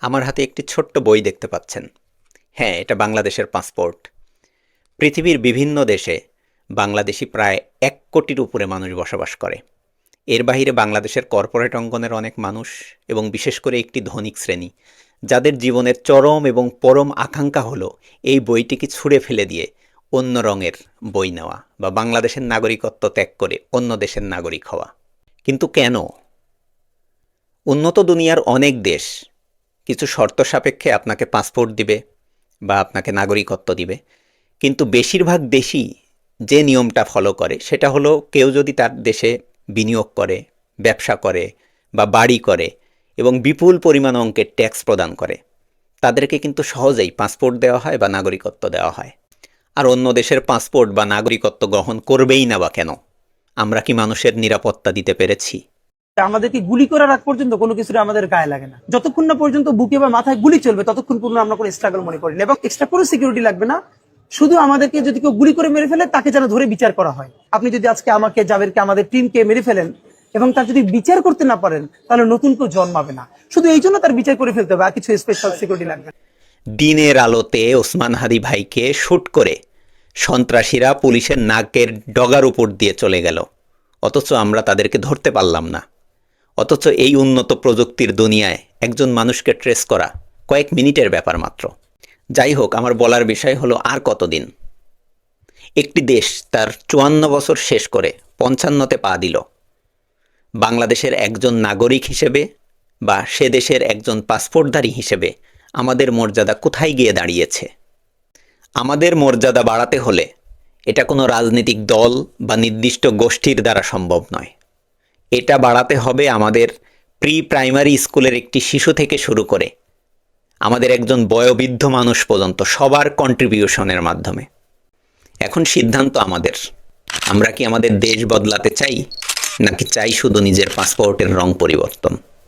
আমার হাতে একটি ছোট্ট বই দেখতে পাচ্ছেন। হ্যাঁ, এটা বাংলাদেশের পাসপোর্ট। পৃথিবীর বিভিন্ন দেশে বাংলাদেশি প্রায় ১ কোটির উপরে মানুষ বসবাস করে। এর বাহিরে বাংলাদেশের কর্পোরেট অঙ্গনের অনেক মানুষ এবং বিশেষ করে একটি ধনিক শ্রেণী, যাদের জীবনের চরম এবং পরম আকাঙ্ক্ষা হলো এই বইটিকে ছুঁড়ে ফেলে দিয়ে অন্য রঙের বই নেওয়া বা বাংলাদেশের নাগরিকত্ব ত্যাগ করে অন্য দেশের নাগরিক হওয়া। কিন্তু কেন? উন্নত দুনিয়ার অনেক দেশ কিছু শর্ত সাপেক্ষে আপনাকে পাসপোর্ট দিবে বা আপনাকে নাগরিকত্ব দিবে, কিন্তু বেশিরভাগ দেশই যে নিয়মটা ফলো করে সেটা হলো কেউ যদি তার দেশে বিনিয়োগ করে, ব্যবসা করে বা বাড়ি করে এবং বিপুল পরিমাণ অঙ্কের ট্যাক্স প্রদান করে, তাদেরকে কিন্তু সহজেই পাসপোর্ট দেওয়া হয় বা নাগরিকত্ব দেওয়া হয়। আর অন্য দেশের পাসপোর্ট বা নাগরিকত্ব গ্রহণ করবেই না বা কেন? আমরা কি মানুষের নিরাপত্তা দিতে পেরেছি? আমাদেরকে গুলি করার আগ পর্যন্ত কোনো কিছু আমাদের গায়ে লাগে না। যতক্ষণ না পর্যন্ত বুকে বা মাথায় গুলি চলবে ততক্ষণ পর্যন্ত আমরা কোনো স্ট্রাগল মনে করি না, এবং এক্সট্রা কোনো সিকিউরিটি লাগবে না। শুধু আমাদেরকে যদি কেউ গুলি করে মেরে ফেলে তাকে যেন ধরে বিচার করা হয়। আপনি যদি আজকে আমাকে, জাবেরকে, আমাদের টিমকে মেরে ফেলেন এবং তার যদি বিচার করতে না পারেন, তাহলে নতুন কেউ জন্মাবে না। শুধু এই জন্য তার বিচার করে ফেলতে হবে, আর কিছু স্পেশাল সিকিউরিটি লাগবে না। দিনের আলোতে ওসমান হাদি ভাইকে শুট করে সন্ত্রাসীরা পুলিশের নাকের ডগার উপর দিয়ে চলে গেল, অথচ আমরা তাদেরকে ধরতে পারলাম না। অথচ এই উন্নত প্রযুক্তির দুনিয়ায় একজন মানুষকে ট্রেস করা কয়েক মিনিটের ব্যাপার মাত্র। যাই হোক, আমার বলার বিষয় হলো আর কতদিন? একটি দেশ তার ৫৪ বছর শেষ করে ৫৫তে পা দিল। বাংলাদেশের একজন নাগরিক হিসেবে বা সে দেশের একজন পাসপোর্টধারী হিসেবে আমাদের মর্যাদা কোথায় গিয়ে দাঁড়িয়েছে? আমাদের মর্যাদা বাড়াতে হলে এটা কোনো রাজনৈতিক দল বা নির্দিষ্ট গোষ্ঠীর দ্বারা সম্ভব নয়। এটা বাড়াতে হবে আমাদের প্রি প্রাইমারি স্কুলের একটি শিশু থেকে শুরু করে আমাদের একজন বয়োবৃদ্ধ মানুষ পর্যন্ত সবার কন্ট্রিবিউশনের মাধ্যমে। এখন সিদ্ধান্ত আমাদের। আমরা কি আমাদের দেশ বদলাতে চাই, নাকি চাই শুধু নিজের পাসপোর্টের রং পরিবর্তন?